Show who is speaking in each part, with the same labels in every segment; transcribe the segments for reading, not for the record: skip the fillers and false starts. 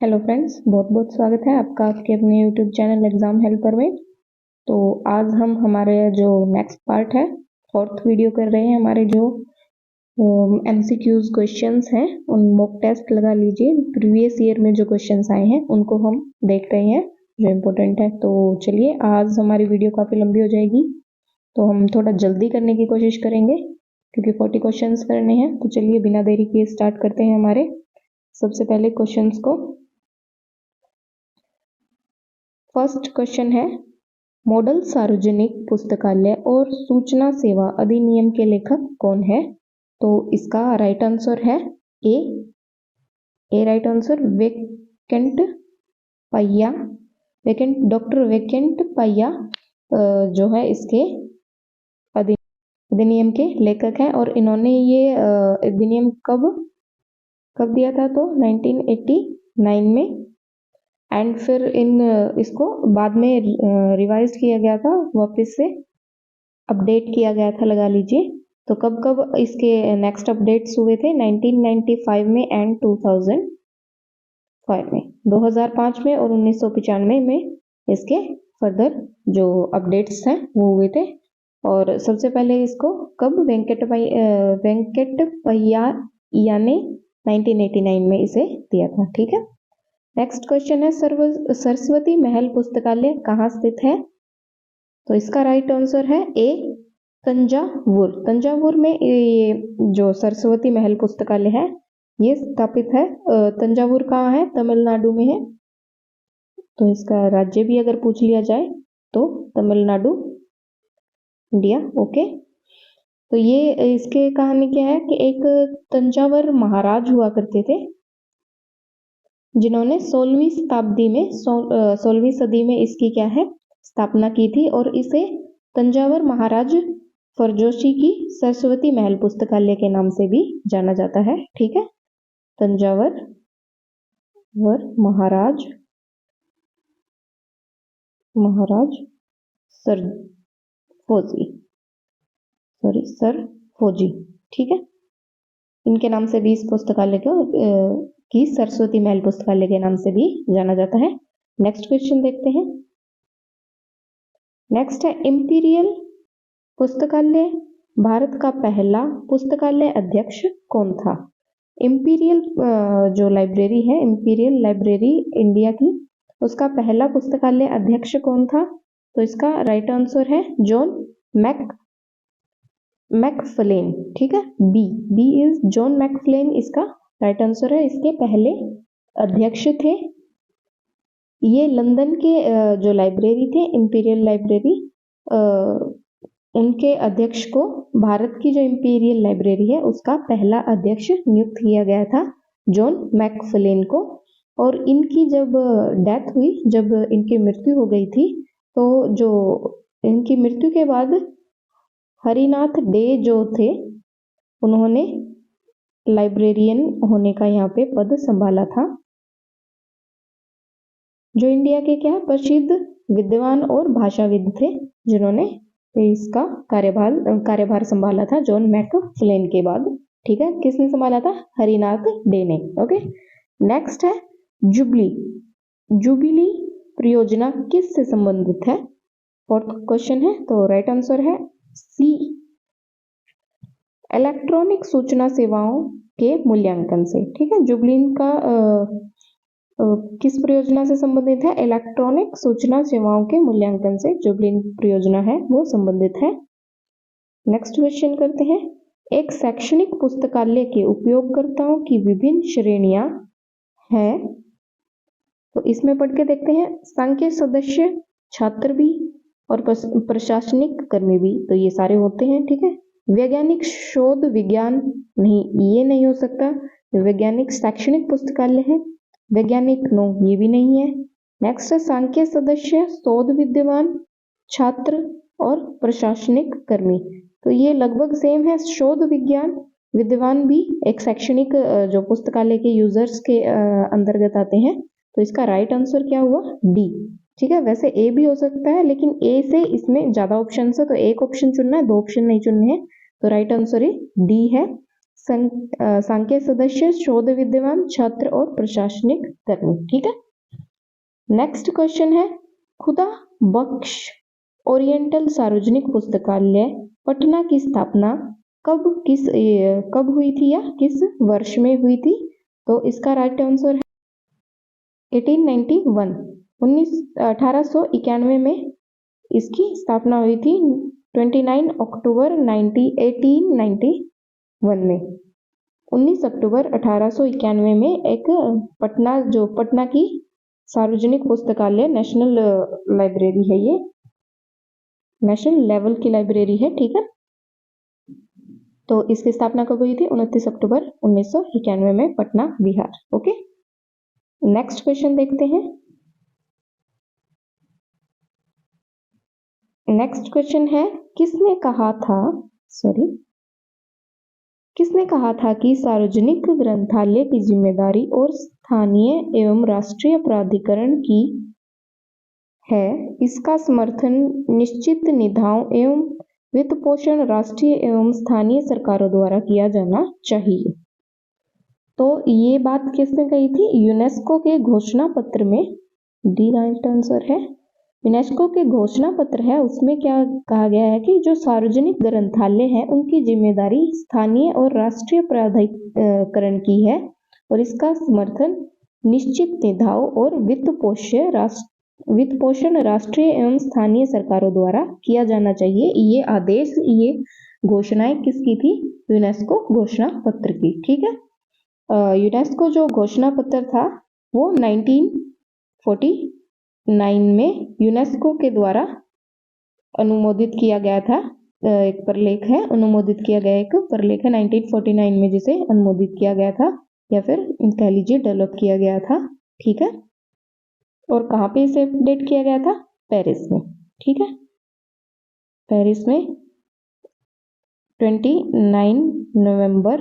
Speaker 1: Hello friends, बहुत बहुत स्वागत है आपका आपके अपने यूट्यूब चैनल एग्जाम हेल्पर में। तो आज हम हमारे जो नेक्स्ट पार्ट है, फोर्थ वीडियो कर रहे हैं। हमारे जो एमसीक्यूज क्वेश्चंस हैं उन मॉक टेस्ट लगा लीजिए, प्रीवियस ईयर में जो क्वेश्चंस आए हैं उनको हम देख रहे हैं जो इम्पोर्टेंट है। तो चलिए, आज हमारी वीडियो काफ़ी लंबी हो जाएगी तो हम थोड़ा जल्दी करने की कोशिश करेंगे क्योंकि 40 क्वेश्चंस करने हैं। तो चलिए बिना देरी किए स्टार्ट करते हैं हमारे सबसे पहले क्वेश्चंस को। फर्स्ट क्वेश्चन है, मॉडल सार्वजनिक पुस्तकालय और सूचना सेवा अधिनियम के लेखक कौन है? तो इसका राइट आंसर है ए राइट आंसर डॉक्टर वेकेंट पय्या जो है इसके अधिनियम के लेखक हैं। और इन्होंने ये अधिनियम कब दिया था? तो 1989 में। एंड फिर इसको बाद में रिवाइज किया गया था, वापस से अपडेट किया गया था लगा लीजिए। तो कब कब इसके नेक्स्ट अपडेट्स हुए थे? 1995 में एंड 2005 में, 2005 में और 1995 में इसके फर्दर जो अपडेट्स हैं वो हुए थे। और सबसे पहले इसको कब वेंकट पय्या ने 1989 में इसे दिया था। ठीक है, नेक्स्ट क्वेश्चन है, सरस्वती महल पुस्तकालय कहाँ स्थित है? तो इसका राइट आंसर है ए तंजावुर। तंजावुर में ये जो सरस्वती महल पुस्तकालय है ये स्थापित है। तंजावुर कहाँ है? तमिलनाडु में है। तो इसका राज्य भी अगर पूछ लिया जाए तो तमिलनाडु, इंडिया। ओके, तो ये इसके कहानी क्या है कि एक तंजावर महाराज हुआ करते थे जिन्होंने 16वीं सदी में इसकी क्या है स्थापना की थी। और इसे तंजावर महाराज फरजोशी की सरस्वती महल पुस्तकालय के नाम से भी जाना जाता है। ठीक है, तंजावर महाराज सरफोजी। ठीक है, इनके नाम से भी इस पुस्तकालय को की सरस्वती महल पुस्तकालय के नाम से भी जाना जाता है। नेक्स्ट क्वेश्चन देखते हैं। नेक्स्ट है, इंपीरियल पुस्तकालय भारत का पहला पुस्तकालय अध्यक्ष कौन था? इंपीरियल जो लाइब्रेरी है, इंपीरियल लाइब्रेरी इंडिया की, उसका पहला पुस्तकालय अध्यक्ष कौन था? तो इसका राइट आंसर है जॉन मैकफलेन। ठीक है, बी इज जॉन मैकफलेन इसका राइट आंसर है। इसके पहले अध्यक्ष थे ये लंदन के जो लाइब्रेरी थे, इंपीरियल लाइब्रेरी, उनके अध्यक्ष को भारत की जो इंपीरियल लाइब्रेरी है उसका पहला अध्यक्ष नियुक्त किया गया था, जॉन मैकफलेन को। और इनकी जब डेथ हुई, जब इनकी मृत्यु हो गई थी, तो जो इनकी मृत्यु के बाद हरिनाथ डे जो थे उन्होंने लाइब्रेरियन होने का यहाँ पे पद संभाला था, जो इंडिया के क्या प्रसिद्ध विद्वान और भाषाविद थे जिन्होंने इसका कार्यभार संभाला था जॉन मैकफलेन के बाद। ठीक है, किसने संभाला था? हरिनाथ डे ने। ओके, नेक्स्ट है, जुबिली परियोजना किससे संबंधित है? फोर्थ क्वेश्चन है, तो राइट आंसर है सी, इलेक्ट्रॉनिक सूचना सेवाओं के मूल्यांकन से। ठीक है, जुबली का किस परियोजना से संबंधित है? इलेक्ट्रॉनिक सूचना सेवाओं के मूल्यांकन से जुबली परियोजना है वो संबंधित है। नेक्स्ट क्वेश्चन करते हैं, एक शैक्षणिक पुस्तकालय के उपयोगकर्ताओं की विभिन्न श्रेणियां हैं, तो इसमें पढ़ के देखते हैं। संघ सदस्य, छात्र भी और प्रशासनिक कर्मी भी, तो ये सारे होते हैं। ठीक है, वैज्ञानिक शोध विज्ञान नहीं, ये नहीं हो सकता। वैज्ञानिक शैक्षणिक पुस्तकालय है, वैज्ञानिक नो, ये भी नहीं है। नेक्स्ट है, सांख्य सदस्य, शोध विद्वान, छात्र और प्रशासनिक कर्मी, तो ये लगभग सेम है। शोध विद्वान भी एक शैक्षणिक जो पुस्तकालय के यूजर्स के अंतर्गत आते हैं। तो इसका राइट आंसर क्या हुआ? डी। ठीक है, वैसे ए भी हो सकता है लेकिन ए से इसमें ज्यादा ऑप्शन है, तो एक ऑप्शन चुनना है, दो ऑप्शन नहीं चुनने हैं। तो राइट आंसर डी है, सांख्यिक सदस्य, शोध विद्वान, छात्र और प्रशासनिक कर्मी। ठीक है। नेक्स्ट क्वेश्चन है, खुदा बख्श ओरिएंटल सार्वजनिक पुस्तकालय पटना की स्थापना कब हुई थी या किस वर्ष में हुई थी? तो इसका राइट आंसर है 1891। 1891 में इसकी स्थापना हुई थी। 29 अक्टूबर 1891 में 19 अक्टूबर 1891 में एक पटना की सार्वजनिक पुस्तकालय, नेशनल लाइब्रेरी है, ये नेशनल लेवल की लाइब्रेरी है। ठीक है। तो इसकी स्थापना कब हुई थी? 29 अक्टूबर 1991 में, Patna, Bihar. Okay. Next question देखते हैं। नेक्स्ट क्वेश्चन है, किसने कहा था कि सार्वजनिक ग्रंथालय की जिम्मेदारी और स्थानीय एवं राष्ट्रीय प्राधिकरण की है? इसका समर्थन निश्चित निधियों एवं वित्त पोषण राष्ट्रीय एवं स्थानीय सरकारों द्वारा किया जाना चाहिए। तो ये बात किसने कही थी? यूनेस्को के घोषणा पत्र में, डी राइट आंसर है। यूनेस्को के घोषणा पत्र है, उसमें क्या कहा गया है कि जो सार्वजनिक ग्रंथालय हैं उनकी जिम्मेदारी स्थानीय और राष्ट्रीय प्राधिकरण की है और इसका समर्थन निश्चित निधियों और वित्त पोषण राष्ट्रीय एवं स्थानीय सरकारों द्वारा किया जाना चाहिए। ये आदेश, ये घोषणाएं किसकी थी? यूनेस्को घोषणा पत्र की। ठीक है। यूनेस्को जो घोषणा पत्र था वो 1949 में यूनेस्को के द्वारा अनुमोदित किया गया था। एक प्रलेख है, अनुमोदित किया गया एक प्रलेख है 1949 में, जिसे अनुमोदित किया गया था या फिर कह लीजिए डेवलप किया गया था। ठीक है। और कहाँ पे इसे अपडेट किया गया था? पेरिस में। ठीक है। पेरिस में 29 नवंबर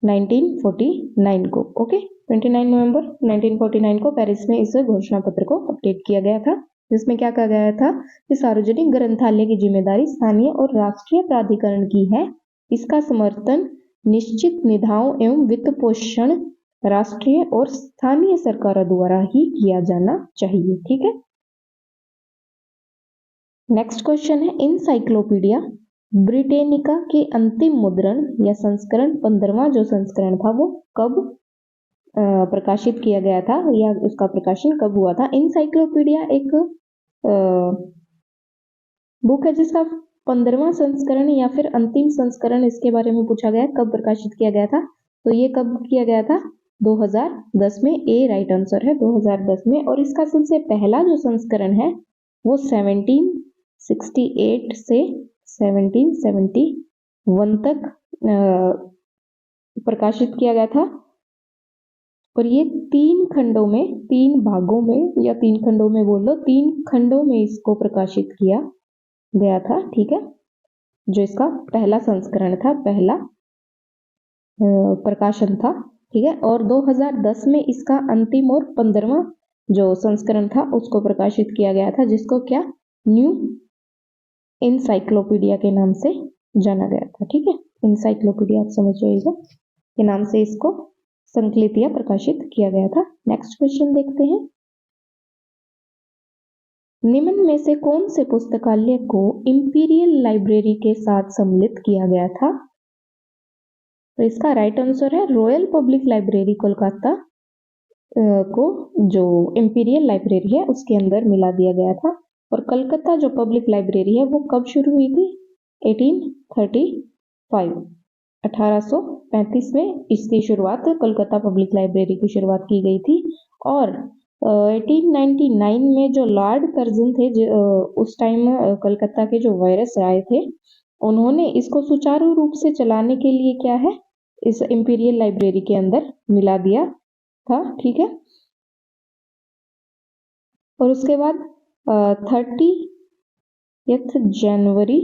Speaker 1: 1949 को, ओके, 29 नवंबर 1949 को पेरिस में इस घोषणा पत्र को अपडेट किया गया था, जिसमें क्या कहा गया था कि सार्वजनिक ग्रंथालय की जिम्मेदारी स्थानीय और राष्ट्रीय प्राधिकरण की है। इसका समर्थन निश्चित निधियों एवं वित्त पोषण राष्ट्रीय और स्थानीय सरकारों द्वारा ही किया जाना चाहिए। ठीक है। नेक्स्ट क्वेश्चन है, इनसाइक्लोपीडिया ब्रिटेनिका के अंतिम मुद्रण या संस्करण 15वां जो संस्करण था वो कब प्रकाशित किया गया था या उसका प्रकाशन कब हुआ था? इनसाइक्लोपीडिया एक बुक है जिसका 15वां संस्करण या फिर अंतिम संस्करण, इसके बारे में पूछा गया कब प्रकाशित किया गया था। तो ये कब किया गया था? 2010 में। ए राइट आंसर है, 2010 में। और इसका सबसे पहला जो संस्करण है वो 1768 से 1771 तक प्रकाशित किया गया था और ये 3 खंडों में, 3 भागों में या 3 खंडों में बोल लो, 3 खंडों में इसको प्रकाशित किया गया था। ठीक है। जो इसका पहला संस्करण था, पहला प्रकाशन था। ठीक है। और 2010 में इसका अंतिम और 15वां जो संस्करण था उसको प्रकाशित किया गया था, जिसको क्या न्यू इनसाइक्लोपीडिया के नाम से जाना गया था। ठीक है। इनसाइक्लोपीडिया आप समझ जाइएगा के नाम से इसको संकलित या प्रकाशित किया गया था। नेक्स्ट क्वेश्चन देखते हैं, निम्न में से कौन से पुस्तकालय को इंपीरियल लाइब्रेरी के साथ सम्मिलित किया गया था? तो इसका राइट आंसर है रॉयल पब्लिक लाइब्रेरी कोलकाता को जो इंपीरियल लाइब्रेरी है उसके अंदर मिला दिया गया था। और कलकत्ता जो पब्लिक लाइब्रेरी है वो कब शुरू हुई थी? 1835 में इसकी शुरुआत, कलकत्ता पब्लिक लाइब्रेरी की शुरुआत की गई थी। और 1899 में जो लॉर्ड कर्जन थे, उस टाइम कलकत्ता के जो वायरस आए थे, उन्होंने इसको सुचारू रूप से चलाने के लिए क्या है, इस इंपीरियल लाइब्रेरी के अंदर मिला दिया था। ठीक है। और उसके बाद 30 जनवरी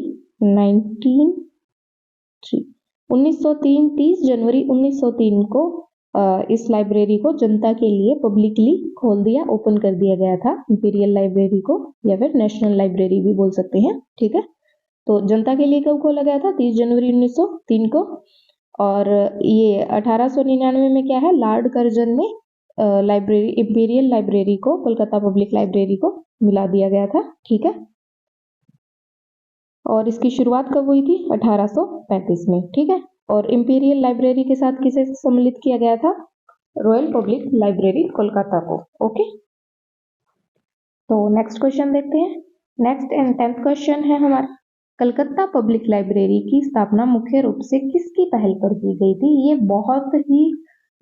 Speaker 1: 30 जनवरी 1903 को इस लाइब्रेरी को जनता के लिए पब्लिकली खोल दिया, ओपन कर दिया गया था इंपीरियल लाइब्रेरी को, या फिर नेशनल लाइब्रेरी भी बोल सकते हैं। ठीक है। तो जनता के लिए कब खोला गया था? 30 जनवरी 1903 को। और ये 1899 में क्या है, लॉर्ड कर्जन ने लाइब्रेरी, इंपीरियल लाइब्रेरी को कोलकाता पब्लिक लाइब्रेरी को मिला दिया गया था। ठीक है, और इसकी शुरुआत कब हुई थी? 1835 में। ठीक है, और इंपीरियल लाइब्रेरी के साथ किसे सम्मिलित किया गया था? रॉयल पब्लिक लाइब्रेरी कोलकाता को। ओके, तो नेक्स्ट क्वेश्चन देखते हैं। नेक्स्ट एंड 10th क्वेश्चन है हमारा, कलकत्ता पब्लिक लाइब्रेरी की स्थापना मुख्य रूप से किसकी पहल पर की गई थी? ये बहुत ही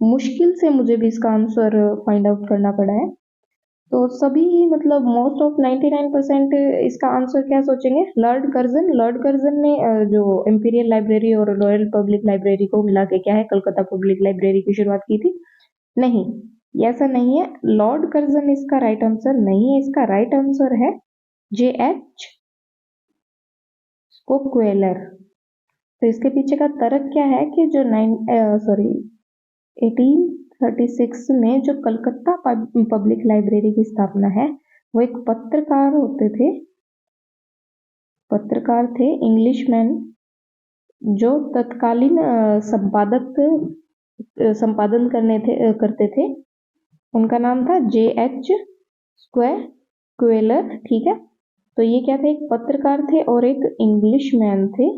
Speaker 1: मुश्किल से मुझे भी इसका आंसर फाइंड आउट करना पड़ा है। तो सभी मतलब मोस्ट ऑफ 99% इसका आंसर क्या सोचेंगे? लॉर्ड कर्जन ने जो इंपीरियल लाइब्रेरी और रॉयल पब्लिक लाइब्रेरी को मिला के क्या है, कलकत्ता पब्लिक लाइब्रेरी की शुरुआत की थी। नहीं, ऐसा नहीं है, लॉर्ड कर्जन इसका राइट आंसर नहीं है। इसका राइट आंसर है JH स्कोक्वेलर। तो इसके पीछे का तर्क क्या है कि जो 1836 में जो कलकत्ता पब्लिक लाइब्रेरी की स्थापना है, वो एक पत्रकार थे इंग्लिशमैन, जो तत्कालीन संपादन करते थे। उनका नाम था JH स्कोक्वेलर। ठीक है, तो ये क्या थे? एक पत्रकार थे और एक इंग्लिशमैन थे।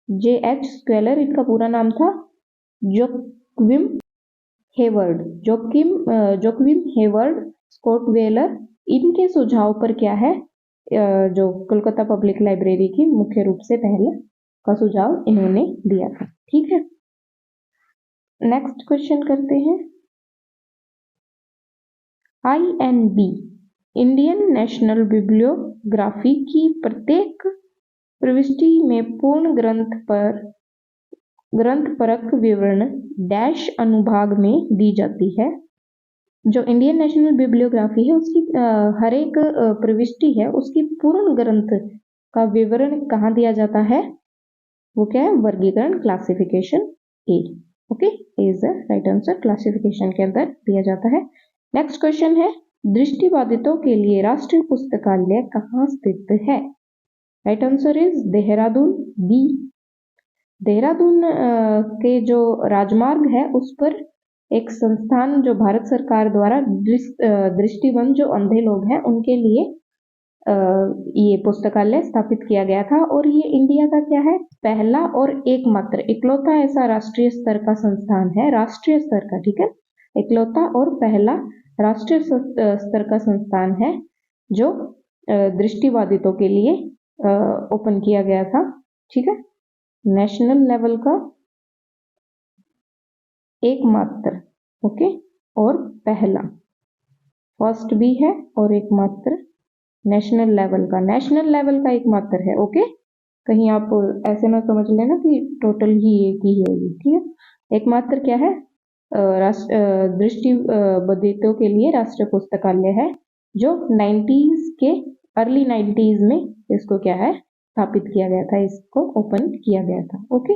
Speaker 1: JH स्क्वेलर, इनका पूरा नाम था जोक्विम हेवर्ड स्कोक्वेलर। इनके सुझाव पर क्या है, जो कोलकाता पब्लिक लाइब्रेरी की मुख्य रूप से पहले का सुझाव इन्होंने दिया था। ठीक है, नेक्स्ट क्वेश्चन करते हैं। INB इंडियन नेशनल बिब्लियोग्राफी की प्रत्येक प्रविष्टि में पूर्ण ग्रंथपरक विवरण डैश अनुभाग में दी जाती है। जो इंडियन नेशनल बिब्लियोग्राफी है उसकी हर एक प्रविष्टि है, उसकी पूर्ण ग्रंथ का विवरण कहाँ दिया जाता है? वो क्या है? वर्गीकरण, classification A. Okay, is the right answer, classification के अंदर दिया जाता है। नेक्स्ट क्वेश्चन है, दृष्टिबाधितों के लिए राष्ट्रीय पुस्तकालय कहाँ स्थित है? Right answer is Dehradun, B. Dehradun के जो राजमार्ग है उस पर एक संस्थान जो भारत सरकार द्वारा दृष्टिबंध जो अंधे लोग हैं उनके लिए ये पुस्तकालय स्थापित किया गया था। और ये इंडिया का क्या है? पहला और एकमात्र, इकलौता ऐसा राष्ट्रीय स्तर का संस्थान है, राष्ट्रीय स्तर का। ठीक है, इकलौता और पहला राष्ट्रीय स्तर का संस्थान है जो दृष्टिबाधितों के लिए ओपन किया गया था। ठीक है, नेशनल लेवल का एकमात्र, ओके, और पहला, फर्स्ट भी है और एकमात्र नेशनल लेवल का एकमात्र है। ओके, कहीं आप ऐसे ना समझ लेना कि टोटल ही एक ही है ये। ठीक है, एकमात्र क्या है? दृष्टिबाधितों के लिए राष्ट्रीय पुस्तकालय है, जो 90s के अर्ली 90s में इसको क्या है? स्थापित किया गया था, इसको ओपन किया गया था। ओके,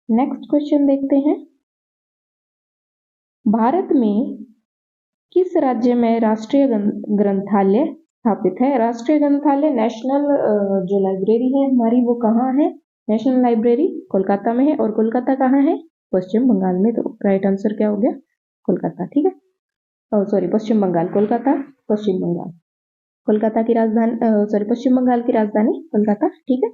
Speaker 1: नेक्स्ट क्वेश्चन देखते हैं। भारत में किस राज्य में राष्ट्रीय ग्रंथालय स्थापित है? राष्ट्रीय ग्रंथालय, नेशनल जो लाइब्रेरी है हमारी, वो कहाँ है? नेशनल लाइब्रेरी कोलकाता में है। और कोलकाता कहाँ है? पश्चिम बंगाल में। तो राइट आंसर क्या हो गया? कोलकाता। ठीक है, सॉरी, पश्चिम बंगाल, कोलकाता पश्चिम बंगाल, कोलकाता की राजधानी पश्चिम बंगाल की राजधानी कोलकाता। ठीक है,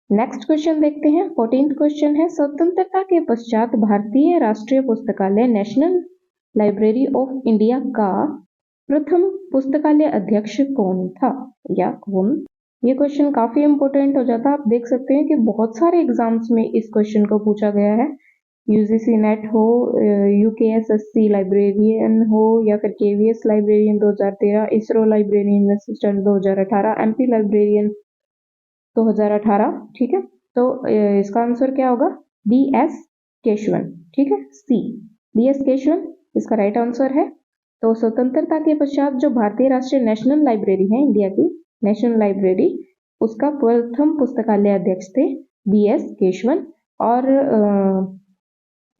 Speaker 1: नेक्स्ट क्वेश्चन देखते हैं। 14th क्वेश्चन है, स्वतंत्रता के पश्चात भारतीय राष्ट्रीय पुस्तकालय नेशनल लाइब्रेरी ऑफ इंडिया का प्रथम पुस्तकालय अध्यक्ष कौन था या कौन? ये क्वेश्चन काफी इंपोर्टेंट हो जाता है। आप देख सकते हैं कि बहुत सारे एग्जाम्स में इस क्वेश्चन को पूछा गया है। UGC नेट हो, UKSSC लाइब्रेरियन हो, या फिर KVS librarian 2013, ISRO librarian assistant 2018, MP librarian 2018। ठीक है, तो इसका आंसर क्या होगा? BS केशवन। ठीक है, C, BS केशवन इसका राइट आंसर है। तो स्वतंत्रता के पश्चात जो भारतीय राष्ट्रीय नेशनल लाइब्रेरी है, इंडिया की नेशनल लाइब्रेरी, उसका प्रथम पुस्तकालय अध्यक्ष थे BS केशवन। और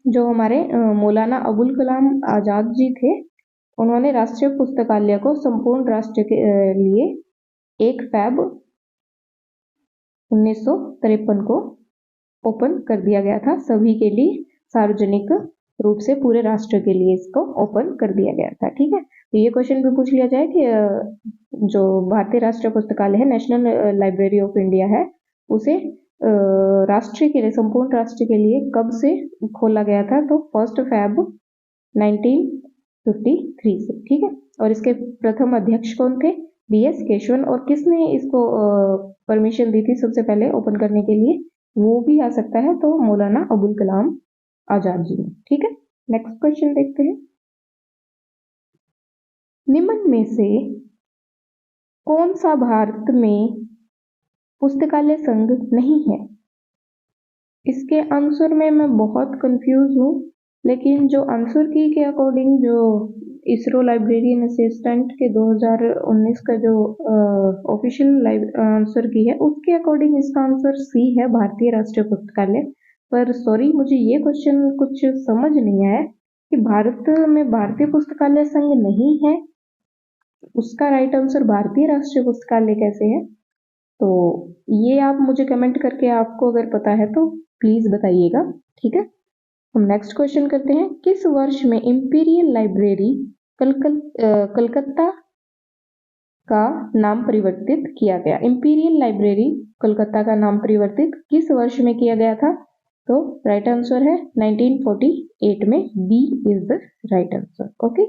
Speaker 1: जो हमारे मौलाना अबुल कलाम आजाद जी थे, उन्होंने राष्ट्रीय पुस्तकालय को संपूर्ण राष्ट्र के लिए 1 Feb 1953 को ओपन कर दिया गया था सभी के लिए, सार्वजनिक रूप से पूरे राष्ट्र के लिए इसको ओपन कर दिया गया था। ठीक है, तो ये क्वेश्चन भी पूछ लिया जाए कि जो भारतीय राष्ट्रीय पुस्तकालय है, नेशनल लाइब्रेरी ऑफ इंडिया है, उसे राष्ट्र के लिए, संपूर्ण राष्ट्र के लिए कब से खोला गया था? तो 1 फरवरी 1953 से। ठीक है, और इसके प्रथम अध्यक्ष कौन थे? BS केशवन। और किसने इसको परमिशन दी थी सबसे पहले ओपन करने के लिए? वो भी आ सकता है, तो मौलाना अबुल कलाम आजाद जी ने। ठीक है, नेक्स्ट क्वेश्चन देखते हैं। निम्न में से कौन सा भारत में पुस्तकालय संघ नहीं है? इसके आंसर में मैं बहुत कंफ्यूज हूँ, लेकिन जो आंसर की के अकॉर्डिंग, जो इसरो लाइब्रेरियन असिस्टेंट के 2019 का जो ऑफिशियल आंसर की है, उसके अकॉर्डिंग इसका आंसर सी है, भारतीय राष्ट्रीय पुस्तकालय। पर सॉरी, मुझे ये क्वेश्चन कुछ समझ नहीं आया कि भारत में भारतीय पुस्तकालय संघ नहीं है, उसका राइट आंसर भारतीय राष्ट्रीय पुस्तकालय कैसे है? तो ये आप मुझे कमेंट करके, आपको अगर पता है तो प्लीज बताइएगा। ठीक है, हम नेक्स्ट क्वेश्चन करते हैं। किस वर्ष में इंपीरियल लाइब्रेरी कलकत्ता का नाम परिवर्तित किया गया? इंपीरियल लाइब्रेरी कलकत्ता का नाम परिवर्तित किस वर्ष में किया गया था? तो राइट आंसर है 1948 में। B is the right answer. Okay,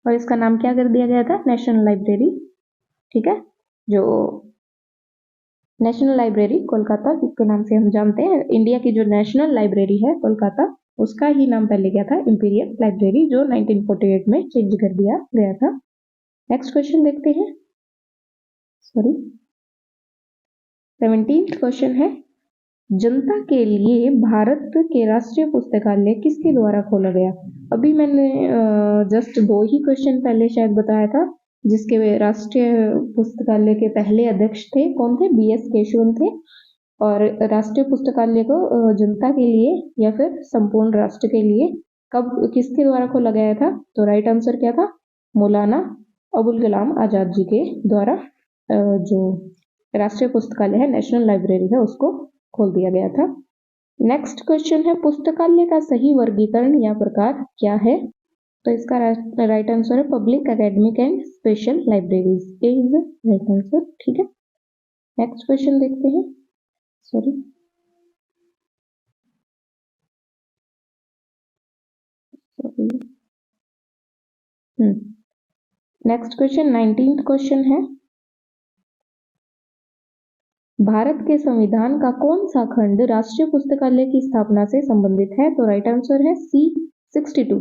Speaker 1: और इसका नाम क्या कर दिया गया था? National library. ठीक है, जो नेशनल लाइब्रेरी कोलकाता, जिसके नाम से हम जानते हैं, इंडिया की जो नेशनल लाइब्रेरी है कोलकाता, उसका ही नाम पहले क्या था? इंपीरियल लाइब्रेरी, जो 1948 में चेंज कर दिया गया था। नेक्स्ट क्वेश्चन देखते हैं। 17th क्वेश्चन है, जनता के लिए भारत के राष्ट्रीय पुस्तकालय किसके द्वारा खोला गया? अभी मैंने जस्ट 2 ही क्वेश्चन पहले शायद बताया था, जिसके राष्ट्रीय पुस्तकालय के पहले अध्यक्ष थे कौन थे? BS केशवन थे। और राष्ट्रीय पुस्तकालय को जनता के लिए या फिर संपूर्ण राष्ट्र के लिए कब, किसके द्वारा खोला गया था? तो राइट आंसर क्या था? मौलाना अबुल कलाम आजाद जी के द्वारा जो राष्ट्रीय पुस्तकालय है, नेशनल लाइब्रेरी है, उसको खोल दिया गया था। नेक्स्ट क्वेश्चन है, पुस्तकालय का सही वर्गीकरण या प्रकार क्या है? तो इसका राइट आंसर है public, academic and special libraries. A is the right answer. ठीक है, नेक्स्ट क्वेश्चन देखते हैं। नेक्स्ट क्वेश्चन 19th क्वेश्चन है, भारत के संविधान का कौन सा खंड राष्ट्रीय पुस्तकालय की स्थापना से संबंधित है? तो राइट आंसर है C62,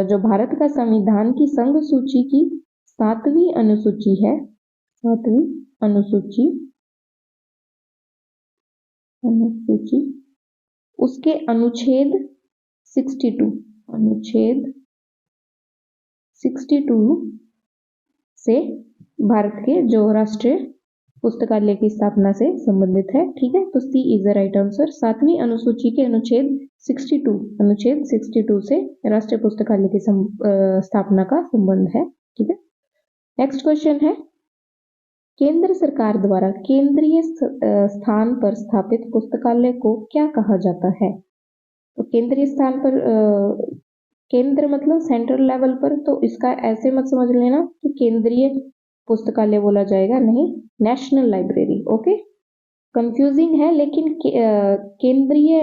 Speaker 1: जो भारत का संविधान की संघ सूची की 7वीं अनुसूची है, 7वीं अनुसूची उसके अनुच्छेद 62 से भारत के जो राष्ट्रीय पुस्तकालय की स्थापना से संबंधित है। ठीक है, तो सी इज द राइट आंसर। 7वीं अनुसूची के अनुच्छेद 62 से राष्ट्रीय पुस्तकालय की स्थापना का संबंध है। ठीक है, नेक्स्ट क्वेश्चन है, केंद्र सरकार द्वारा केंद्रीय स्थान पर स्थापित पुस्तकालय को क्या कहा जाता है? तो केंद्रीय स्थान पर, केंद्र मतलब सेंट्रल लेवल पर, तो इसका ऐसे मत समझ लेना कि केंद्रीय पुस्तकालय बोला जाएगा, नहीं, नेशनल लाइब्रेरी। ओके, कंफ्यूजिंग है, लेकिन केंद्रीय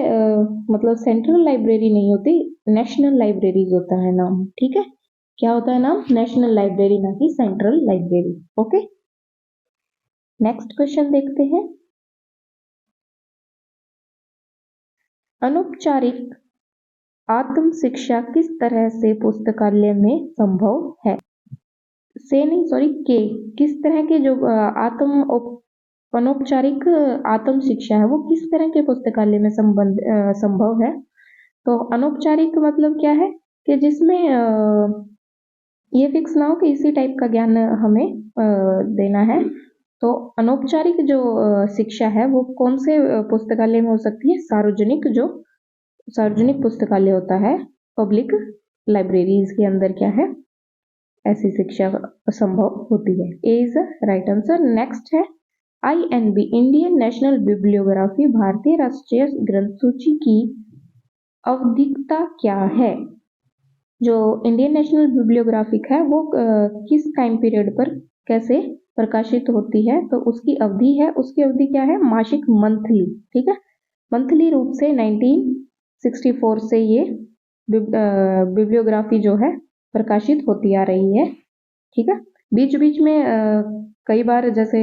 Speaker 1: मतलब सेंट्रल लाइब्रेरी नहीं होती, नेशनल लाइब्रेरीज होता है नाम। ठीक है, क्या होता है नाम? नेशनल लाइब्रेरी, ना कि central library. Okay, next question देखते हैं। अनौपचारिक आत्म शिक्षा किस तरह से पुस्तकालय में संभव है? किस तरह के जो अनौपचारिक आत्म शिक्षा है, वो किस तरह के पुस्तकालय में संभव है? तो अनौपचारिक मतलब क्या है कि जिसमें ये फिक्स ना हो कि इसी टाइप का ज्ञान हमें देना है। तो अनौपचारिक जो शिक्षा है वो कौन से पुस्तकालय में हो सकती है? सार्वजनिक पुस्तकालय होता है, पब्लिक लाइब्रेरीज के अंदर क्या है, ऐसी शिक्षा संभव होती है। A is the right answer. Next है, INB इंडियन नेशनल बिब्लियोग्राफी भारतीय राष्ट्रीय ग्रंथ सूची की अवधिकता क्या है? जो इंडियन नेशनल बिब्लियोग्राफिक है वो किस टाइम पीरियड पर कैसे प्रकाशित होती है? तो उसकी अवधि है, उसकी अवधि क्या है? मासिक, मंथली। ठीक है, मंथली रूप से 1964 से ये बिब्लियोग्राफी जो है प्रकाशित होती आ रही है। ठीक है, बीच बीच में कई बार जैसे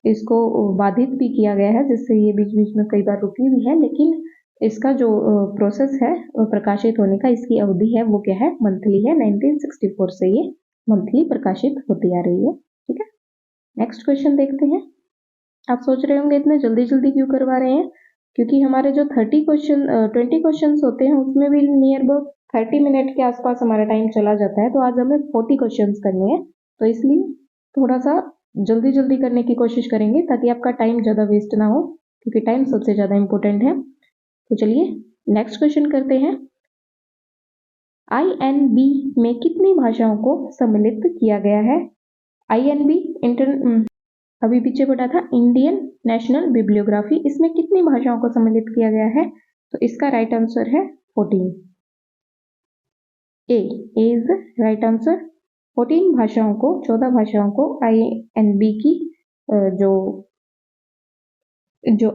Speaker 1: इसको बाधित भी किया गया है, जिससे ये बीच बीच में कई बार रुकी भी है, लेकिन इसका जो प्रोसेस है प्रकाशित होने का, इसकी अवधि है वो क्या है? मंथली है। 1964 से ये मंथली प्रकाशित होती आ रही है। ठीक है, नेक्स्ट क्वेश्चन देखते हैं। आप सोच रहे होंगे इतने जल्दी जल्दी क्यों करवा रहे हैं? क्योंकि हमारे जो 20 क्वेश्चन होते हैं उसमें भी नियर अबाउट 30 मिनट के आसपास हमारा टाइम चला जाता है, तो आज हमें 40 क्वेश्चन करने हैं, तो इसलिए थोड़ा सा जल्दी जल्दी करने की कोशिश करेंगे ताकि आपका टाइम ज़्यादा वेस्ट ना हो, क्योंकि टाइम सबसे ज़्यादा इंपॉर्टेंट है। तो चलिए नेक्स्ट क्वेश्चन करते हैं। INB में कितनी भाषाओं को सम्मिलित किया गया है? INB अभी पीछे पढ़ा था इंडियन नेशनल बिब्लियोग्राफी, इसमें कितनी भाषाओं को सम्मिलित किया गया है? तो इसका राइट आंसर है 14। ए इज राइट आंसर। 14 भाषाओं को, 14 भाषाओं को INB की जो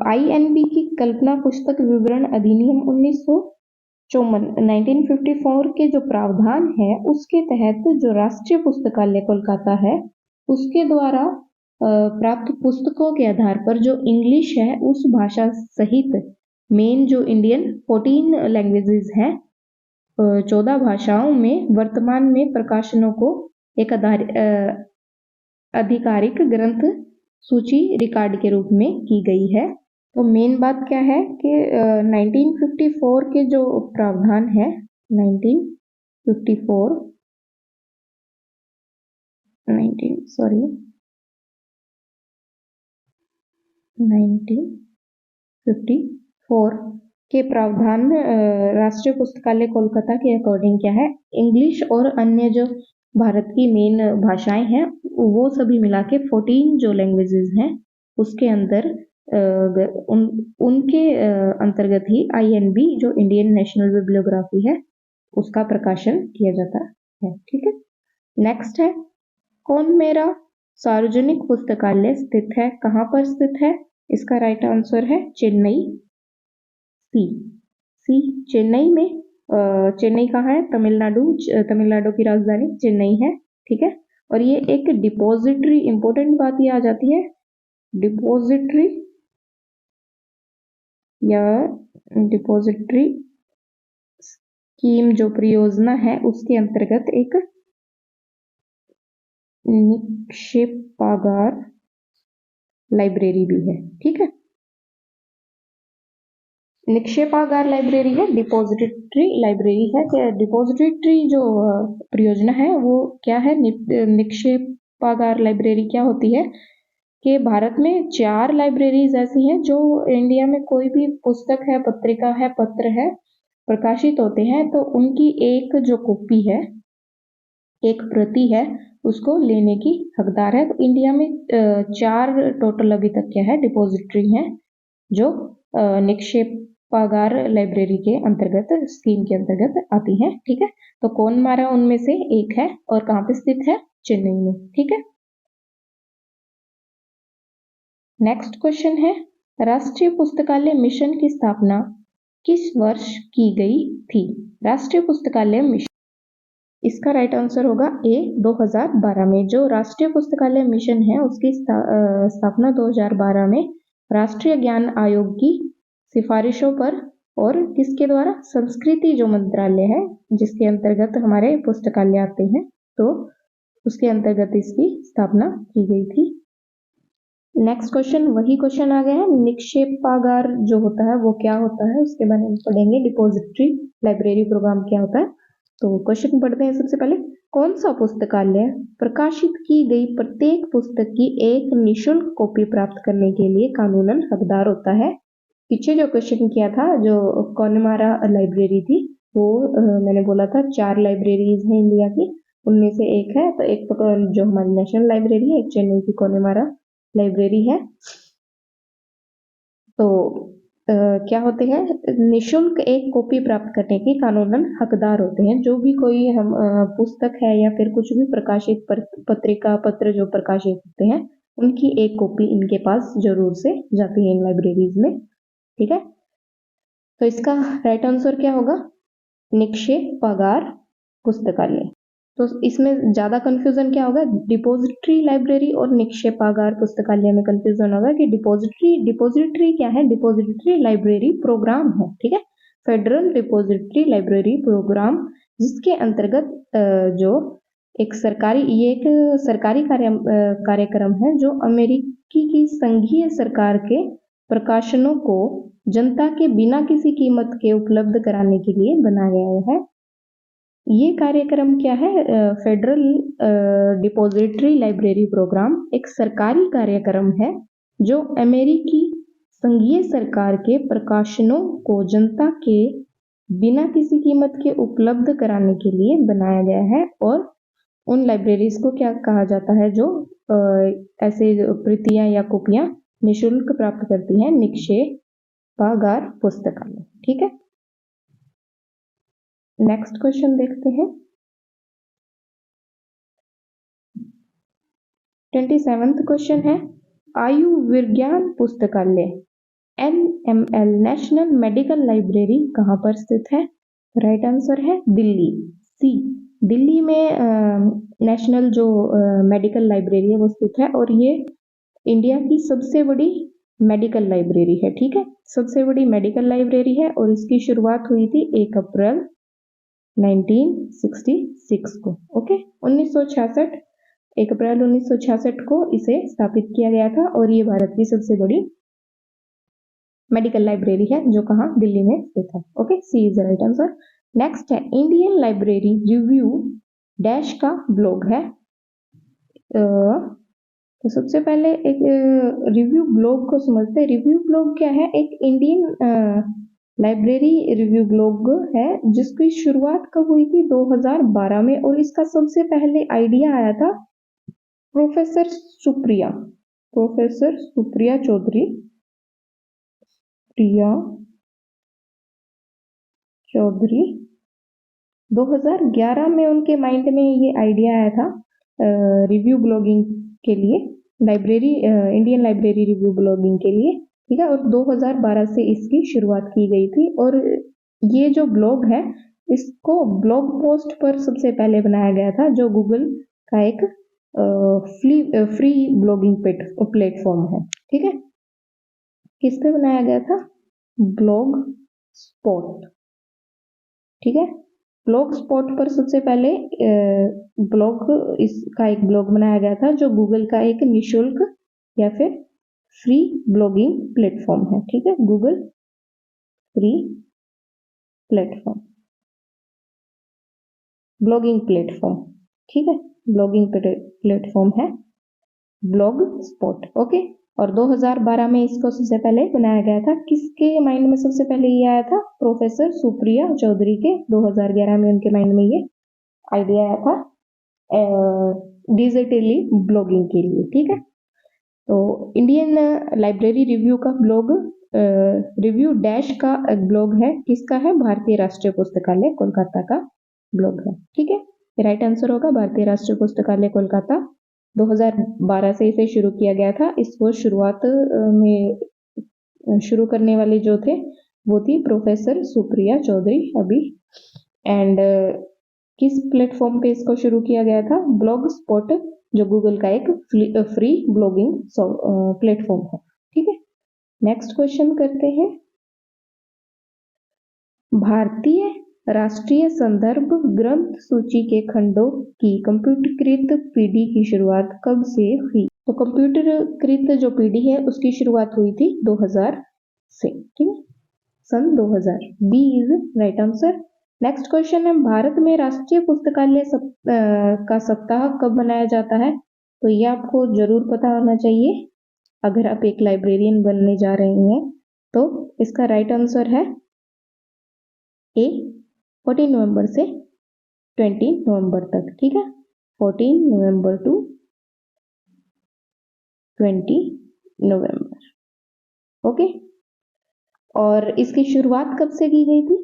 Speaker 1: INB की कल्पना पुस्तक विवरण अधिनियम 1954 के जो प्रावधान है उसके तहत जो राष्ट्रीय पुस्तकालय कोलकाता है उसके द्वारा प्राप्त पुस्तकों के आधार पर जो इंग्लिश है उस भाषा सहित मेन जो इंडियन 14 लैंग्वेजेस हैं, 14 भाषाओं में वर्तमान में प्रकाशनों को एक आधिकारिक ग्रंथ सूची रिकॉर्ड के रूप में की गई है। तो मेन बात क्या है कि 1954 के जो प्रावधान है, 1954 के प्रावधान राष्ट्रीय पुस्तकालय कोलकाता के अकॉर्डिंग क्या है, इंग्लिश और अन्य जो भारत की मेन भाषाएं हैं वो सभी मिला के 14 जो लैंग्वेजेस हैं उसके अंदर उनके अंतर्गत ही INB जो इंडियन नेशनल बिब्लियोग्राफी है उसका प्रकाशन किया जाता है। ठीक है, नेक्स्ट है, कौन मेरा सार्वजनिक पुस्तकालय स्थित है? कहाँ पर स्थित है? इसका राइट आंसर है चेन्नई। सी चेन्नई में। चेन्नई कहाँ है? तमिलनाडु की राजधानी चेन्नई है। ठीक है, और ये एक डिपॉजिटरी, इंपॉर्टेंट बात ये आ जाती है, डिपॉजिटरी या डिपॉजिटरी स्कीम जो परियोजना है उसके अंतर्गत एक निक्षेपागार लाइब्रेरी भी है। ठीक है, निक्षेपागार लाइब्रेरी है, डिपॉजिटरी लाइब्रेरी है। डिपॉजिटरी जो परियोजना है वो क्या है? निक्षेपागार लाइब्रेरी क्या होती है कि भारत में 4 लाइब्रेरीज ऐसी हैं जो इंडिया में कोई भी पुस्तक है, पत्रिका है, पत्र है प्रकाशित होते हैं तो उनकी एक जो कॉपी है, एक प्रति है, उसको लेने की हकदार है। तो इंडिया में 4 टोटल अभी तक क्या है डिपॉजिटरी हैं जो निक्षेपागार लाइब्रेरी के अंतर्गत, स्कीम के अंतर्गत आती हैं। ठीक है, तो कौन मारा उनमें से एक है और कहाँ पे स्थित है? चेन्नई में। ठीक है, नेक्स्ट क्वेश्चन है, राष्ट्रीय पुस्तकालय मिशन की स्थापना किस वर्ष की गई थी? राष्ट्रीय पुस्तकालय मिशन, इसका राइट आंसर होगा ए 2012 में। जो राष्ट्रीय पुस्तकालय मिशन है उसकी स्थापना 2012 में राष्ट्रीय ज्ञान आयोग की सिफारिशों पर और किसके द्वारा? संस्कृति जो मंत्रालय है जिसके अंतर्गत हमारे पुस्तकालय आते हैं, तो उसके अंतर्गत इसकी स्थापना की गई थी। नेक्स्ट क्वेश्चन, वही क्वेश्चन आ गया है, निक्षेपागार जो होता है वो क्या होता है उसके बारे में पढ़ेंगे। डिपॉजिटरी लाइब्रेरी प्रोग्राम क्या होता है, तो क्वेश्चन पढ़ते हैं। सबसे पहले, कौन सा पुस्तकालय प्रकाशित की गई प्रत्येक पुस्तक की एक निःशुल्क कॉपी प्राप्त करने के लिए कानूनन हकदार होता है? पीछे जो क्वेश्चन किया था, जो कौनमारा लाइब्रेरी थी, वो मैंने बोला था 4 लाइब्रेरीज हैं इंडिया की, उनमें से एक है, तो एक तो जो हमारी नेशनल लाइब्रेरी है, एक चेन्नई की कौनमारा लाइब्रेरी है। तो क्या होते हैं, निशुल्क एक कॉपी प्राप्त करने के कानूनन हकदार होते हैं। जो भी कोई हम पुस्तक है या फिर कुछ भी प्रकाशित पत्रिका पत्र जो प्रकाशित होते हैं, उनकी एक कॉपी इनके पास जरूर से जाती है इन लाइब्रेरीज में। ठीक है, तो इसका राइट आंसर क्या होगा, निक्षेपागार पुस्तकालय। तो इसमें ज्यादा कंफ्यूजन क्या होगा, डिपॉजिटरी लाइब्रेरी और निक्षेपागार पुस्तकालय में कंफ्यूजन होगा कि डिपॉजिटरी क्या है, डिपॉजिटरी लाइब्रेरी प्रोग्राम है। ठीक है, फेडरल डिपॉजिटरी लाइब्रेरी प्रोग्राम, जिसके अंतर्गत जो एक सरकारी कार्यक्रम है जो अमेरिकी की संघीय सरकार के प्रकाशनों को जनता के बिना किसी कीमत के उपलब्ध कराने के लिए बनाया गया है। ये कार्यक्रम क्या है, फेडरल डिपॉजिटरी लाइब्रेरी प्रोग्राम एक सरकारी कार्यक्रम है जो अमेरिकी संघीय सरकार के प्रकाशनों को जनता के बिना किसी कीमत के उपलब्ध कराने के लिए बनाया गया है। और उन लाइब्रेरीज को क्या कहा जाता है, जो ऐसे प्रतियां या कॉपियां निशुल्क प्राप्त करती हैं, निक्षेपागार पुस्तकालय। ठीक है, नेक्स्ट क्वेश्चन देखते हैं। 27th क्वेश्चन है, आयुर्विज्ञान पुस्तकालय NML नेशनल मेडिकल लाइब्रेरी कहाँ पर स्थित है? राइट आंसर है दिल्ली, सी। दिल्ली में नेशनल जो मेडिकल लाइब्रेरी है वो स्थित है, और ये इंडिया की सबसे बड़ी मेडिकल लाइब्रेरी है। ठीक है, सबसे बड़ी मेडिकल लाइब्रेरी है, और इसकी शुरुआत हुई थी 1 अप्रैल 1966 को। ओके, 1966, 1 अप्रैल 1966 को इसे स्थापित किया गया था, और ये भारत की सबसे बड़ी मेडिकल लाइब्रेरी है जो कहाँ, दिल्ली में स्थित है। Okay, C is the right answer. Next है, इंडियन लाइब्रेरी रिव्यू डैश का ब्लॉग है। तो सबसे पहले एक रिव्यू ब्लॉग को समझते हैं। रिव्यू ब्लॉग क्या है, एक इंडियन लाइब्रेरी रिव्यू ब्लॉग है जिसकी शुरुआत कब हुई थी, 2012 में, और इसका सबसे पहले आइडिया आया था प्रोफेसर सुप्रिया चौधरी 2011 में उनके माइंड में ये आइडिया आया था रिव्यू ब्लॉगिंग के लिए, इंडियन लाइब्रेरी रिव्यू ब्लॉगिंग के लिए। ठीक है, और 2012 से इसकी शुरुआत की गई थी। और ये जो ब्लॉग है इसको ब्लॉग पोस्ट पर सबसे पहले बनाया गया था, जो गूगल का एक फ्री ब्लॉगिंग प्लेटफॉर्म है। ठीक है, किस पे बनाया गया था, ब्लॉग स्पॉट। ठीक है, ब्लॉग स्पॉट पर सबसे पहले इसका एक ब्लॉग बनाया गया था, जो गूगल का एक निशुल्क या फिर फ्री ब्लॉगिंग प्लेटफॉर्म है। ठीक है, Google free platform, blogging platform. ठीक है, ब्लॉगिंग प्लेटफॉर्म है ब्लॉग स्पॉट। ओके, और 2012 में इसको सबसे पहले बनाया गया था। किसके माइंड में सबसे पहले ये आया था, प्रोफेसर सुप्रिया चौधरी के 2011 में उनके माइंड में ये आइडिया आया था डिजिटली ब्लॉगिंग के लिए। ठीक है, तो इंडियन लाइब्रेरी रिव्यू का ब्लॉग रिव्यू डैश का ब्लॉग है, किसका है, भारतीय राष्ट्रीय पुस्तकालय कोलकाता का ब्लॉग है। ठीक है, राइट आंसर होगा भारतीय राष्ट्रीय पुस्तकालय कोलकाता। 2012 से इसे शुरू किया गया था। इसको शुरुआत में शुरू करने वाले जो थे वो थी प्रोफेसर सुप्रिया चौधरी अभी। एंड किस प्लेटफॉर्म पे इसको शुरू किया गया था, ब्लॉग स्पॉट, जो गूगल का एक फ्री ब्लॉगिंग प्लेटफॉर्म है। ठीक है, नेक्स्ट क्वेश्चन करते हैं। भारतीय राष्ट्रीय संदर्भ ग्रंथ सूची के खंडों की कंप्यूटरीकृत पीढ़ी की शुरुआत कब से हुई? तो कंप्यूटरीकृत जो पीढ़ी है उसकी शुरुआत हुई थी 2000 से। ठीक है, सन 2000, B is right answer. Next question है, भारत में राष्ट्रीय पुस्तकालय का सप्ताह कब मनाया जाता है? तो ये आपको जरूर पता होना चाहिए अगर आप एक लाइब्रेरियन बनने जा रहे हैं। तो इसका राइट आंसर है ए, 14 नवंबर से 20 नवंबर तक। ठीक है, 14 नवंबर टू 20 नवंबर। ओके, और इसकी शुरुआत कब से की गई थी?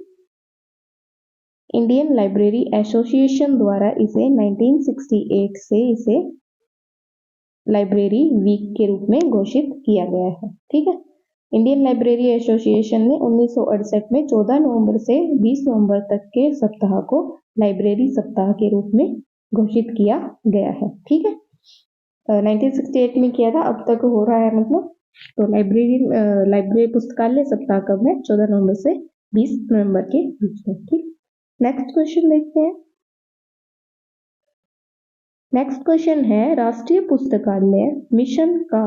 Speaker 1: इंडियन लाइब्रेरी एसोसिएशन द्वारा इसे 1968 से इसे लाइब्रेरी वीक के रूप में घोषित किया गया है। ठीक है, इंडियन लाइब्रेरी एसोसिएशन ने 1968 में 14 नवंबर से 20 नवंबर तक के सप्ताह को लाइब्रेरी सप्ताह के रूप में घोषित किया गया है। ठीक है, 1968 में किया था, अब तक हो रहा है मतलब। तो लाइब्रेरी पुस्तकालय सप्ताह कब है? 14 नवंबर से 20 नवंबर के बीच में। ठीक, नेक्स्ट क्वेश्चन देखते हैं। नेक्स्ट क्वेश्चन है, राष्ट्रीय पुस्तकालय मिशन का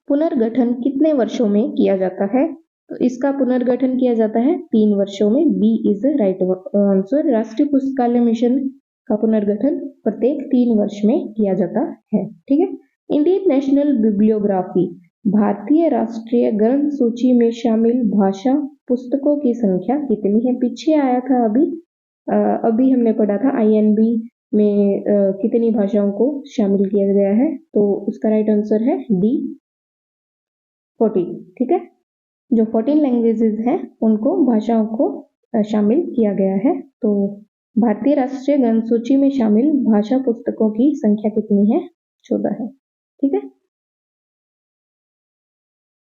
Speaker 1: पुनर्गठन कितने वर्षों में किया जाता है? तो इसका पुनर्गठन किया जाता है 3 वर्षों में। B is the right answer. राष्ट्रीय पुस्तकालय मिशन का पुनर्गठन प्रत्येक 3 वर्ष में किया जाता है। ठीक है, इंडियन नेशनल बिब्लियोग्राफी भारतीय राष्ट्रीय ग्रंथ सूची में शामिल भाषा पुस्तकों की संख्या कितनी है? पीछे आया था, अभी हमने पढ़ा था INB में कितनी भाषाओं को शामिल किया गया है, तो उसका राइट आंसर है डी 14। ठीक है, जो 14 लैंग्वेजेस हैं उनको भाषाओं को शामिल किया गया है। तो भारतीय राष्ट्रीय ग्रंथ सूची में शामिल भाषा पुस्तकों की संख्या कितनी है? 14 है। ठीक है,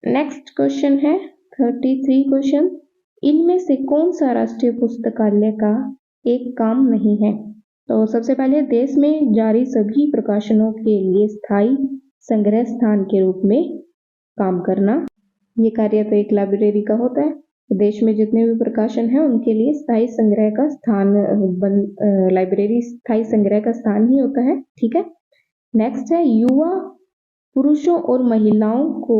Speaker 1: नेक्स्ट क्वेश्चन है 33 क्वेश्चन। इनमें से कौन सा राष्ट्रीय पुस्तकालय का एक काम नहीं है? तो सबसे पहले, देश में जारी सभी प्रकाशनों के लिए स्थायी संग्रह स्थान के रूप में काम करना। ये कार्य तो एक लाइब्रेरी का होता है। देश में जितने भी प्रकाशन हैं उनके लिए स्थायी संग्रह का स्थान लाइब्रेरी स्थायी संग्रह का स्थान ही होता है। ठीक है, नेक्स्ट है, युवा पुरुषों और महिलाओं को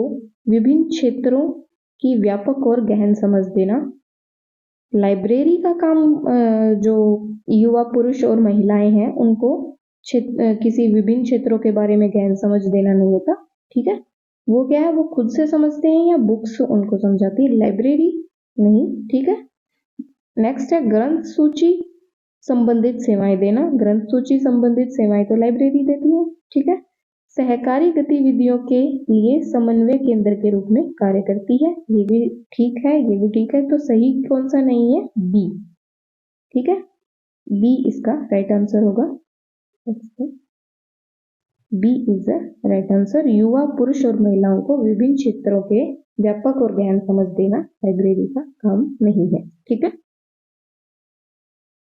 Speaker 1: विभिन्न क्षेत्रों की व्यापक और गहन समझ देना। लाइब्रेरी का काम जो युवा पुरुष और महिलाएं हैं उनको किसी विभिन्न क्षेत्रों के बारे में गहन समझ देना नहीं होता। ठीक है, वो क्या है, वो खुद से समझते हैं या बुक्स उनको समझाती है, लाइब्रेरी नहीं। ठीक है, नेक्स्ट है, ग्रंथ सूची संबंधित सेवाएं देना। ग्रंथ सूची संबंधित सेवाएं तो लाइब्रेरी देती है। ठीक है, सहकारी गतिविधियों के लिए समन्वय केंद्र के रूप में कार्य करती है। ये भी ठीक है, ये भी ठीक है। तो सही कौन सा नहीं है? बी। ठीक है, बी इसका राइट आंसर होगा। B is the right answer. युवा पुरुष और महिलाओं को विभिन्न क्षेत्रों के व्यापक और गहन समझ देना लाइब्रेरी का काम नहीं है। ठीक है,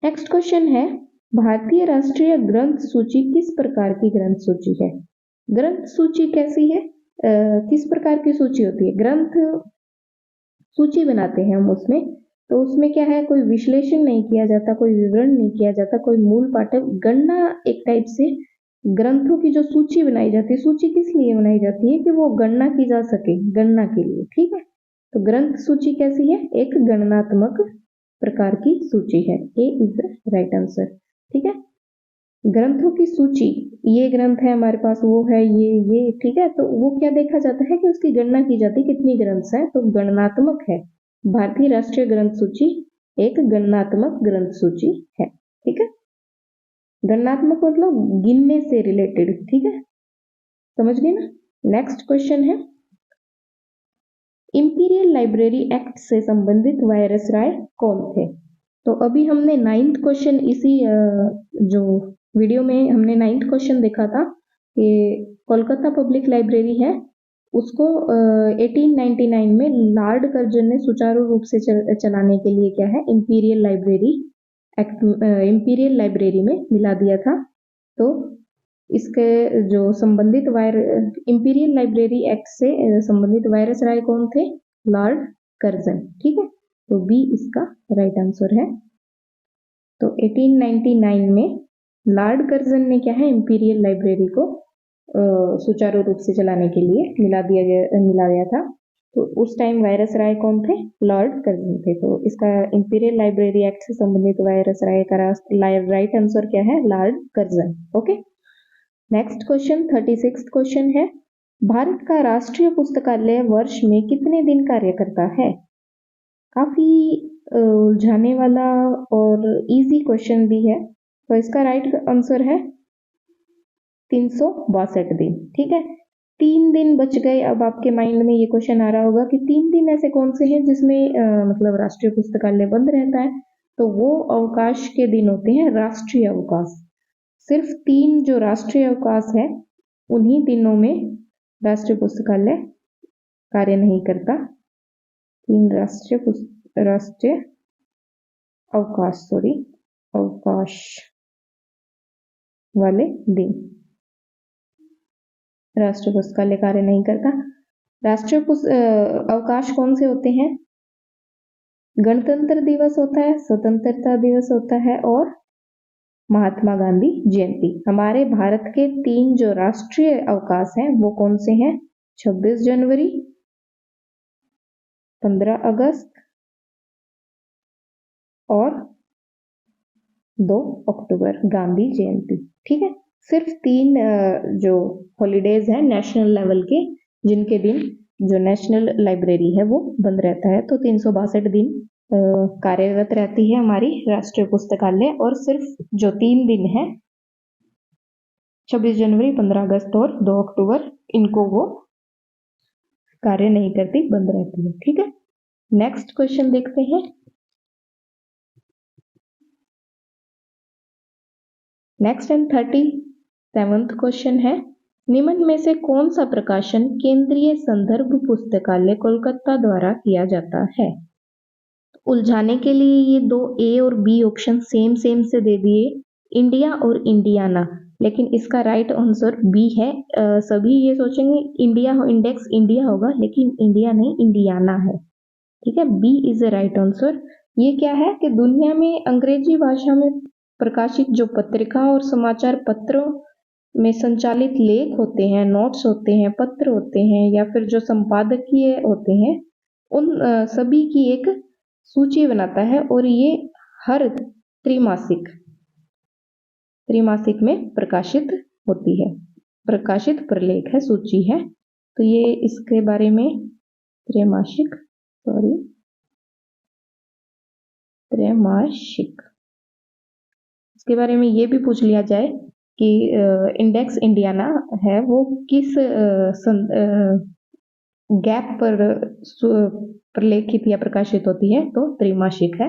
Speaker 1: नेक्स्ट क्वेश्चन है, भारतीय राष्ट्रीय ग्रंथ सूची किस प्रकार की ग्रंथ सूची है? ग्रंथ सूची कैसी है? किस प्रकार की सूची होती है? ग्रंथ सूची बनाते हैं हम उसमें, तो उसमें क्या है, कोई विश्लेषण नहीं किया जाता, कोई विवरण नहीं किया जाता, कोई मूल पाठक, गणना एक टाइप से ग्रंथों की जो सूची बनाई जाती है। सूची किस लिए बनाई जाती है? कि वो गणना की जा सके, गणना के लिए। ठीक है, तो ग्रंथ सूची कैसी है? एक गणनात्मक प्रकार की सूची है। A is the right answer. ठीक है, ग्रंथों की सूची, ये ग्रंथ है हमारे पास, वो है ये। ठीक है, तो वो क्या देखा जाता है कि उसकी गणना की जाती है, कितनी ग्रंथ है, तो गणनात्मक है। भारतीय राष्ट्रीय ग्रंथ सूची एक गणनात्मक ग्रंथ सूची है। ठीक है, गणनात्मक मतलब गिनने से रिलेटेड। ठीक है, समझ गए ना? नेक्स्ट क्वेश्चन है, इंपीरियल लाइब्रेरी एक्ट से संबंधित वायसराय कौन थे? तो अभी हमने 9th क्वेश्चन, इसी जो वीडियो में हमने 9th क्वेश्चन देखा था कि कोलकाता पब्लिक लाइब्रेरी है, उसको 1899 में लॉर्ड कर्जन ने सुचारू रूप से चलाने के लिए क्या है, imperial library act, imperial library में मिला दिया था। तो इसके जो संबंधित इंपीरियल लाइब्रेरी एक्ट से संबंधित वायसराय कौन थे? Lord Curzon. ठीक है, तो बी इसका राइट आंसर है। तो 1899 में लॉर्ड कर्जन ने क्या है, इंपीरियल लाइब्रेरी को सुचारू रूप से चलाने के लिए मिला गया था। तो उस टाइम वायसराय कौन थे? लॉर्ड कर्जन थे। तो इसका इंपीरियल लाइब्रेरी एक्ट से संबंधित वायसराय का राइट आंसर क्या है? Lord Curzon. Okay, next question 36 question है, भारत का राष्ट्रीय पुस्तकालय वर्ष में कितने दिन कार्य करता है? काफी उलझाने वाला और इजी क्वेश्चन भी है। तो इसका राइट आंसर है 362 दिन। ठीक है, 3 दिन बच गए। अब आपके माइंड में ये क्वेश्चन आ रहा होगा कि 3 दिन ऐसे कौन से हैं जिसमें मतलब राष्ट्रीय पुस्तकालय बंद रहता है, तो वो अवकाश के दिन होते हैं राष्ट्रीय अवकाश। सिर्फ 3 जो राष्ट्रीय अवकाश है उन्हीं दिनों में राष्ट्रीय पुस्तकालय कार्य नहीं करता। 3 राष्ट्रीय अवकाश वाले दिन राष्ट्रीय पुस्तकालय कार्य नहीं करता। राष्ट्रीय अवकाश कौन से होते हैं? गणतंत्र दिवस होता है, स्वतंत्रता दिवस होता है और महात्मा गांधी जयंती। हमारे भारत के 3 जो राष्ट्रीय अवकाश हैं वो कौन से हैं? 26 जनवरी, 15 अगस्त और 2 अक्टूबर गांधी जयंती। ठीक है, सिर्फ 3 जो हॉलीडेज हैं नेशनल लेवल के, जिनके दिन जो नेशनल लाइब्रेरी है वो बंद रहता है। तो 362 दिन कार्यरत रहती है हमारी राष्ट्रीय पुस्तकालय, और सिर्फ जो 3 दिन है 26 जनवरी, 15 अगस्त और 2 अक्टूबर, इनको वो कार्य नहीं करती, बंद रहती है। ठीक है, नेक्स्ट क्वेश्चन देखते हैं। नेक्स्ट एंड 37th क्वेश्चन है, निम्न में से कौन सा प्रकाशन केंद्रीय संदर्भ पुस्तकालय कोलकाता द्वारा किया जाता है? उलझाने के लिए ये 2 ए और बी ऑप्शन सेम से दे दिए, इंडिया और इंडियाना, लेकिन इसका राइट आंसर बी है। सभी ये सोचेंगे इंडिया इंडेक्स इंडिया होगा, लेकिन इंडिया नहीं, इंडियाना है। ठीक है, B is the right answer. ये क्या है कि दुनिया में अंग्रेजी भाषा में प्रकाशित जो पत्रिका और समाचार पत्रों में संचालित लेख होते हैं, नोट्स होते हैं, पत्र होते हैं, या फिर जो संपादकीय होते हैं, उन सभी की एक सूची बनाता है, और ये हर त्रैमासिक में प्रकाशित होती है, प्रकाशित प्रलेख है, सूची है। तो ये इसके बारे में त्रैमासिक इसके बारे में ये भी पूछ लिया जाए कि इंडेक्स इंडियाना है वो किस गैप पर प्रलेखित या प्रकाशित होती है, तो त्रैमासिक है।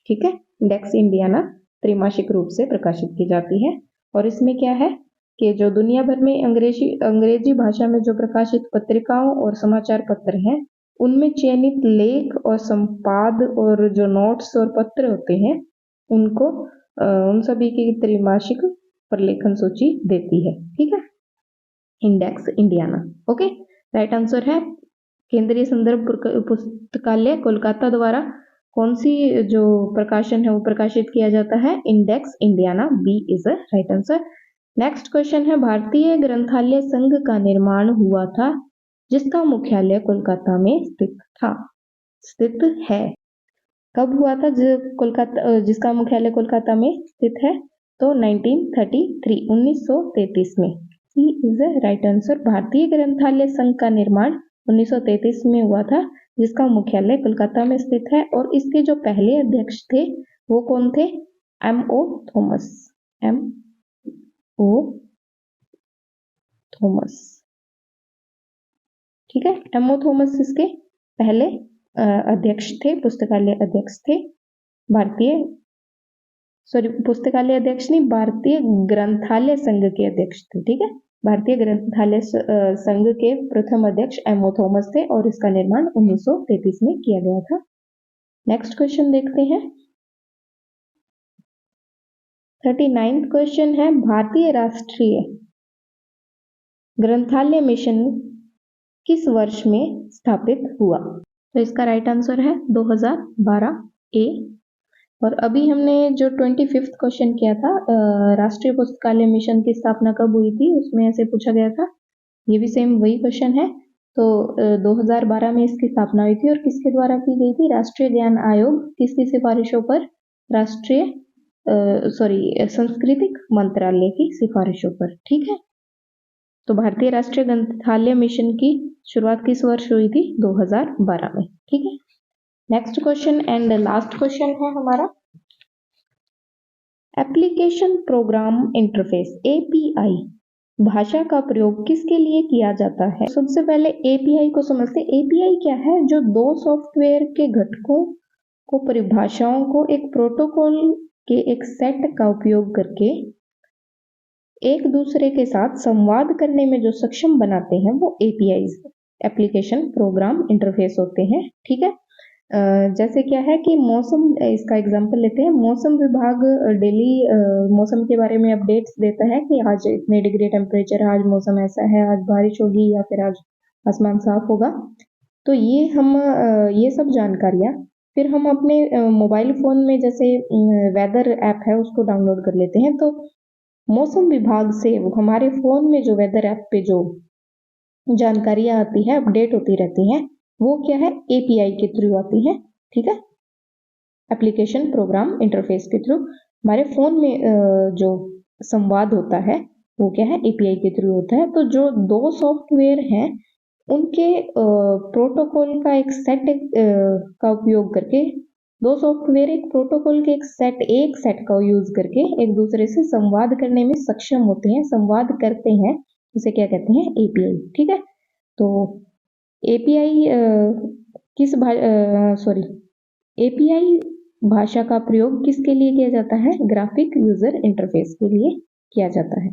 Speaker 1: ठीक है, इंडेक्स इंडियाना त्रैमासिक रूप से प्रकाशित की जाती है। और इसमें क्या है कि जो दुनिया भर में अंग्रेजी भाषा में जो प्रकाशित पत्रिकाओं और समाचार पत्र हैं, उनमें चयनित लेख और संपाद और जो नोट्स और पत्र होते हैं, उनको उन सभी की त्रैमासिक प्रलेखन सूची देती है। ठीक है, index Indiana. Okay, right answer है केंद्रीय संदर्भ पुस्तकालय कोलकाता द्वारा कौन सी जो प्रकाशन है वो प्रकाशित किया जाता है? Index Indiana, B is the right answer. Next question है, भारतीय ग्रंथालय संघ का निर्माण हुआ था जिसका मुख्यालय कोलकाता में स्थित है। कब हुआ था जिसका मुख्यालय कोलकाता में स्थित है? तो 1933 में। सी इज द राइट आंसर। भारतीय ग्रंथालय संघ का निर्माण 1933 में हुआ था, जिसका मुख्यालय कोलकाता में स्थित है, और इसके जो पहले अध्यक्ष थे वो कौन थे? M.O. थॉमस। ठीक है, M.O. थॉमस इसके पहले अध्यक्ष थे, पुस्तकालय अध्यक्ष थे। पुस्तकालय अध्यक्ष नहीं, भारतीय ग्रंथालय संघ के अध्यक्ष थे। ठीक है, भारतीय ग्रंथालय संघ के प्रथम अध्यक्ष M.O. थॉमस थे, और इसका निर्माण 1933 में किया गया था। नेक्स्ट क्वेश्चन देखते हैं। 39th क्वेश्चन है, भारतीय राष्ट्रीय ग्रंथालय मिशन किस वर्ष में स्थापित हुआ? तो इसका राइट आंसर है 2012 ए। और अभी हमने जो 25th क्वेश्चन किया था, राष्ट्रीय पुस्तकालय मिशन की स्थापना कब हुई थी, उसमें ऐसे पूछा गया था। ये भी सेम वही क्वेश्चन है। तो 2012 में इसकी स्थापना हुई थी, और किसके द्वारा की गई थी? राष्ट्रीय ज्ञान आयोग। किसकी सिफारिशों पर? सांस्कृतिक मंत्रालय की सिफारिशों पर। ठीक है, तो भारतीय राष्ट्रीय ग्रंथालय मिशन की शुरुआत किस वर्ष हुई थी? 2012 में। ठीक है, next question and last question है हमारा, एप्लीकेशन प्रोग्राम इंटरफेस API भाषा का प्रयोग किसके लिए किया जाता है? सबसे पहले एपीआई को समझते हैं। एपीआई क्या है? जो दो सॉफ्टवेयर के घटकों को परिभाषाओं को एक प्रोटोकॉल के एक सेट का उपयोग करके एक दूसरे के साथ संवाद करने में जो सक्षम बनाते हैं वो एपीआई एप्लीकेशन प्रोग्राम इंटरफेस होते हैं। ठीक है, जैसे क्या है कि मौसम, इसका एग्जांपल लेते हैं। मौसम विभाग डेली मौसम के बारे में अपडेट्स देता है कि आज इतने डिग्री टेम्परेचर है, आज मौसम ऐसा है, आज बारिश होगी या फिर आज आसमान साफ होगा। तो ये हम ये सब जानकारियाँ फिर हम अपने मोबाइल फ़ोन में जैसे वेदर ऐप है उसको डाउनलोड कर लेते हैं। तो मौसम विभाग से हमारे फ़ोन में जो वेदर ऐप पे जो जानकारियाँ आती है, अपडेट होती रहती हैं, वो क्या है? एपीआई के थ्रू आती है। ठीक है, एप्लीकेशन प्रोग्राम इंटरफेस के थ्रू हमारे फ़ोन में जो संवाद होता है वो क्या है? एपीआई के थ्रू होता है। तो जो दो सॉफ्टवेयर हैं उनके प्रोटोकॉल का एक सेट का उपयोग करके, दो सॉफ्टवेयर एक प्रोटोकॉल के एक सेट का यूज करके एक दूसरे से संवाद करने में सक्षम होते हैं, संवाद करते हैं, उसे क्या कहते हैं? एपीआई। ठीक है, तो एपीआई एपीआई भाषा का प्रयोग किसके लिए किया जाता है? ग्राफिक यूजर इंटरफेस के लिए किया जाता है,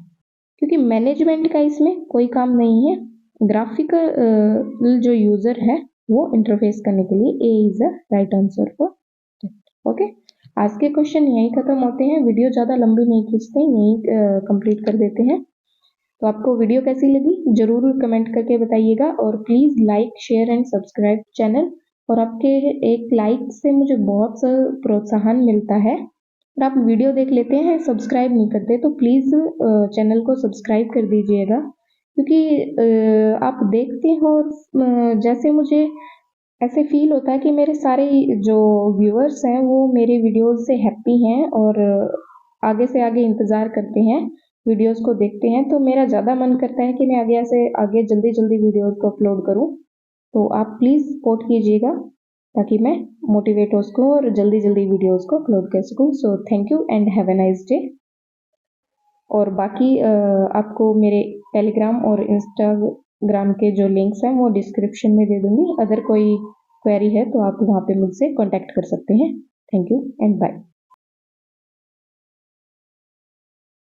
Speaker 1: क्योंकि मैनेजमेंट का इसमें कोई काम नहीं है। ग्राफिकल जो यूजर है वो इंटरफेस करने के लिए A is the right answer for. Okay, आज के क्वेश्चन यहीं खत्म होते हैं। वीडियो ज़्यादा लंबी नहीं खींचते, यहीं कंप्लीट कर देते हैं। तो आपको वीडियो कैसी लगी जरूर कमेंट करके बताइएगा, और please like share and subscribe channel. और आपके एक लाइक से मुझे बहुत सा प्रोत्साहन मिलता है। अगर आप वीडियो देख लेते हैं, सब्सक्राइब नहीं करते, तो प्लीज़ चैनल को सब्सक्राइब कर दीजिएगा, क्योंकि आप देखते हो जैसे मुझे ऐसे फील होता है कि मेरे सारे जो व्यूअर्स हैं वो मेरे वीडियोस से हैप्पी हैं और आगे से आगे इंतज़ार करते हैं, वीडियोस को देखते हैं। तो मेरा ज़्यादा मन करता है कि मैं आगे जल्दी जल्दी वीडियोस को अपलोड करूं। तो आप प्लीज़ सपोर्ट कीजिएगा ताकि मैं मोटिवेट हो सकूँ और जल्दी जल्दी वीडियोस को अपलोड कर सकूँ। So thank you and have a nice day. और बाकी आपको मेरे टेलीग्राम और इंस्टाग्राम के जो लिंक्स हैं वो डिस्क्रिप्शन में दे दूँगी। अगर कोई क्वेरी है तो आप वहाँ पे मुझसे कॉन्टैक्ट कर सकते हैं। Thank you and bye.